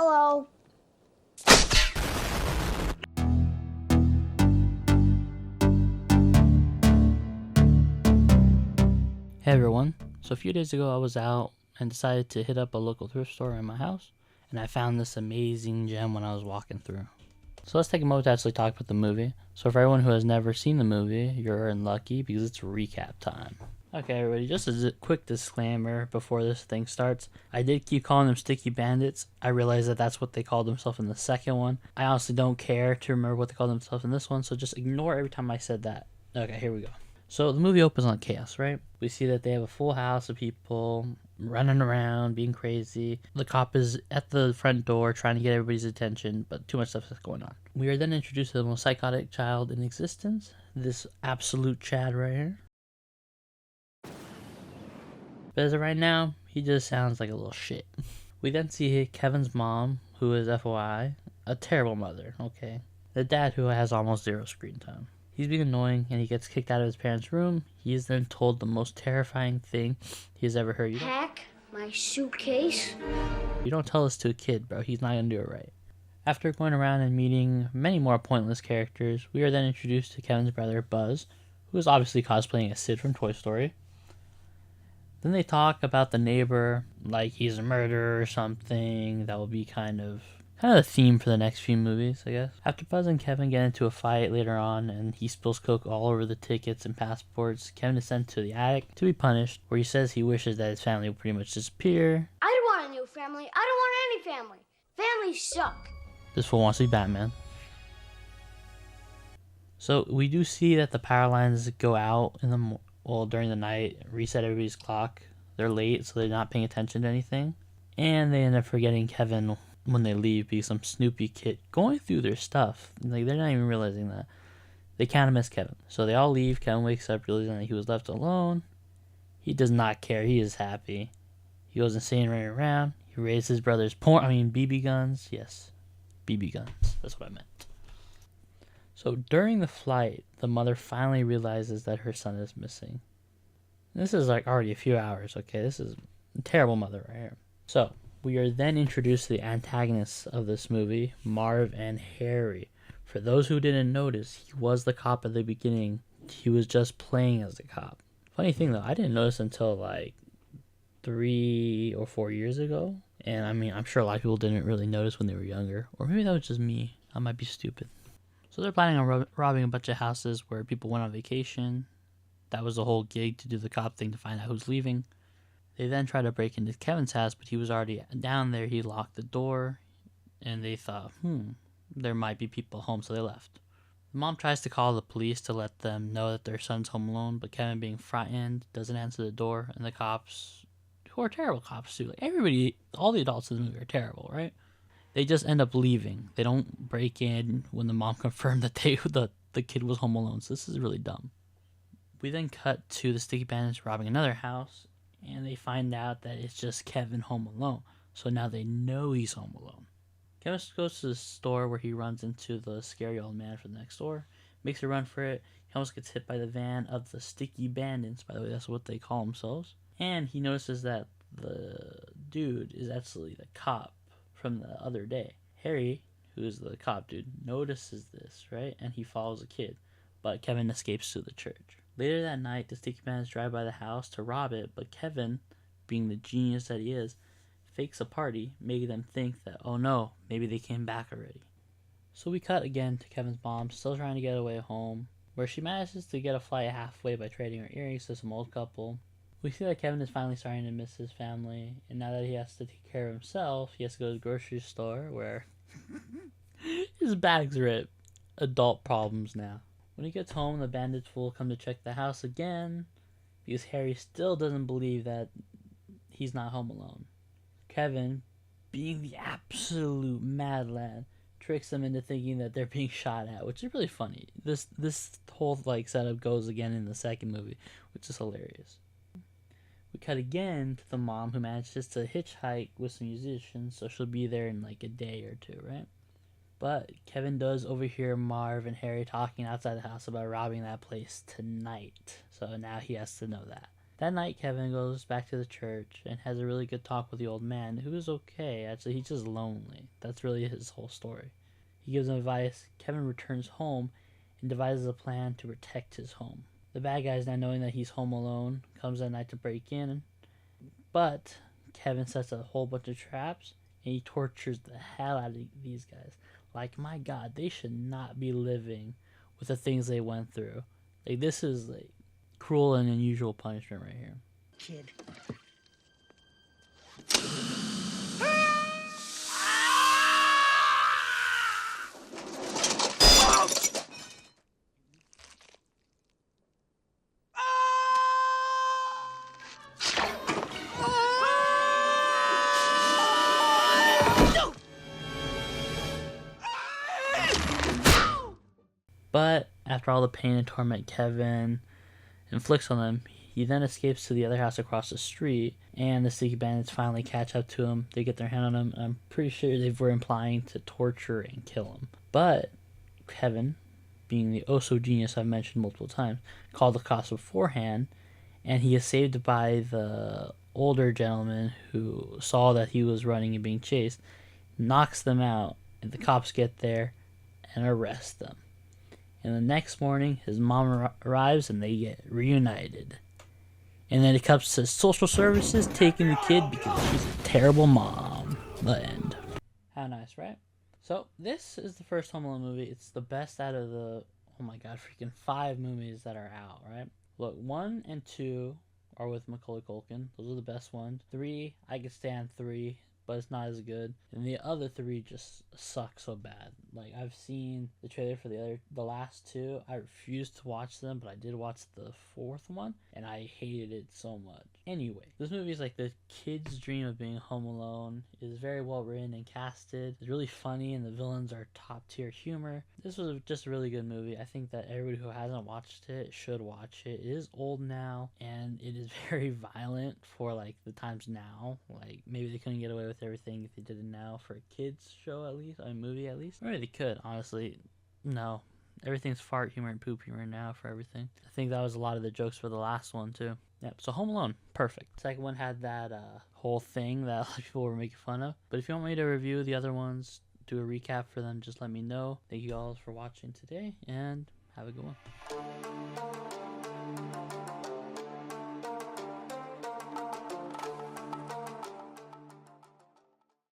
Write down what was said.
Hello. Hey everyone, so a few days ago I was out and decided to hit up a local thrift store in my house, and I found this amazing gem when I was walking through. So let's take a moment to actually talk about the movie. So for everyone who has never seen the movie, you're unlucky because it's recap time. Okay everybody, just a quick disclaimer before this thing starts. I did keep calling them Sticky Bandits. I realized that that's what they called themselves in the second one. I honestly don't care to remember what they called themselves in this one, so just ignore every time I said that. Okay, here we go. So the movie opens on chaos, right? We see that they have a full house of people running around, being crazy. The cop is at the front door trying to get everybody's attention, but too much stuff is going on. We are then introduced to the most psychotic child in existence, this absolute Chad right here. But as of right now, he just sounds like a little shit. We then see Kevin's mom, who is FYI, a terrible mother, okay? The dad who has almost zero screen time. He's being annoying and he gets kicked out of his parents' room. He is then told the most terrifying thing he has ever heard. Pack my suitcase. You don't tell this to a kid, bro. He's not gonna do it right. After going around and meeting many more pointless characters, we are then introduced to Kevin's brother, Buzz, who is obviously cosplaying as Sid from Toy Story. Then they talk about the neighbor, like he's a murderer or something. That will be kind of the theme for the next few movies, I guess. After Buzz and Kevin get into a fight later on and he spills Coke all over the tickets and passports, Kevin is sent to the attic to be punished, where he says he wishes that his family would pretty much disappear. I don't want a new family. I don't want any family. Families suck. This fool wants to be Batman. So we do see that the power lines go out in the during the night, reset everybody's clock. They're late, so they're not paying attention to anything. And they end up forgetting Kevin when they leave because some Snoopy kid going through their stuff. Like, they're not even realizing that. They kind of miss Kevin. So they all leave. Kevin wakes up realizing that he was left alone. He does not care. He is happy. He goes insane running around. He raised his brother's BB guns. Yes, BB guns. That's what I meant. So during the flight, the mother finally realizes that her son is missing. This is like already a few hours, okay? This is a terrible mother right here. So we are then introduced to the antagonists of this movie, Marv and Harry. For those who didn't notice, he was the cop at the beginning. He was just playing as the cop. Funny thing though, I didn't notice until like 3 or 4 years ago. And I mean, I'm sure a lot of people didn't really notice when they were younger. Or maybe that was just me. I might be stupid. So they're planning on robbing a bunch of houses where people went on vacation. That was the whole gig, to do the cop thing to find out who's leaving. They then try to break into Kevin's house, but he was already down there. He locked the door, and they thought, there might be people home, so they left. The mom tries to call the police to let them know that their son's home alone, but Kevin, being frightened, doesn't answer the door, and the cops, who are terrible cops too, like everybody, all the adults in the movie are terrible, right? They just end up leaving. They don't break in when the mom confirmed that the kid was home alone, so this is really dumb. We then cut to the Sticky Bandits robbing another house, and they find out that it's just Kevin home alone. So now they know he's home alone. Kevin goes to the store where he runs into the scary old man from next door, makes a run for it. He almost gets hit by the van of the Sticky Bandits. By the way, that's what they call themselves. And he notices that the dude is actually the cop from the other day. Harry, who is the cop dude, notices this, right? And he follows the kid. But Kevin escapes to the church. Later that night, the Sticky Bandits drive by the house to rob it, but Kevin, being the genius that he is, fakes a party, making them think that, oh no, maybe they came back already. So we cut again to Kevin's mom, still trying to get away home, where she manages to get a flight halfway by trading her earrings to some old couple. We see that Kevin is finally starting to miss his family, and now that he has to take care of himself, he has to go to the grocery store where his bag's ripped. Adult problems now. When he gets home, the bandits will come to check the house again, because Harry still doesn't believe that he's not home alone. Kevin, being the absolute mad lad, tricks them into thinking that they're being shot at, which is really funny. This whole setup goes again in the second movie, which is hilarious. We cut again to the mom, who manages to hitchhike with some musicians, so she'll be there in like a day or two, right? But Kevin does overhear Marv and Harry talking outside the house about robbing that place tonight. So now he has to know that. That night, Kevin goes back to the church and has a really good talk with the old man, who is okay. Actually, he's just lonely. That's really his whole story. He gives him advice. Kevin returns home and devises a plan to protect his home. The bad guys, now knowing that he's home alone, comes at night to break in, but Kevin sets a whole bunch of traps and he tortures the hell out of these guys. Like, my God, they should not be living with the things they went through. Like, this is like cruel and unusual punishment right here. Kid. But after all the pain and torment Kevin inflicts on them, he then escapes to the other house across the street, and the Sticky Bandits finally catch up to him. They get their hand on him, and I'm pretty sure they were implying to torture and kill him. But Kevin, being the oh-so genius I've mentioned multiple times, called the cops beforehand, and he is saved by the older gentleman who saw that he was running and being chased, knocks them out, and the cops get there and arrest them. And the next morning, his mom arrives and they get reunited. And then it comes to social services taking the kid because she's a terrible mom. The end. How nice, right? So, this is the first Home Alone movie. It's the best out of the, oh my God, freaking 5 movies that are out, right? Look, 1 and 2 are with Macaulay Culkin. Those are the best ones. 3, I can stand 3, but it's not as good. And the other 3 just suck so bad. Like, I've seen the trailer for the last 2. I refused to watch them, but I did watch the 4th one, and I hated it so much. Anyway, this movie is like the kid's dream of being home alone. It is very well written and casted. It's really funny, and the villains are top tier humor. This was just a really good movie. I think that everybody who hasn't watched it should watch it. It is old now, and it is very violent for like the times now. Like, maybe they couldn't get away with everything if they did it now for a kids show at least, a movie at least. Maybe they could, honestly. No, everything's fart humor and poop humor now for everything. I think that was a lot of the jokes for the last one too. Yep, so Home Alone, perfect. Second one had that whole thing that a lot of people were making fun of. But if you want me to review the other ones, do a recap for them, just let me know. Thank you all for watching today, and have a good one.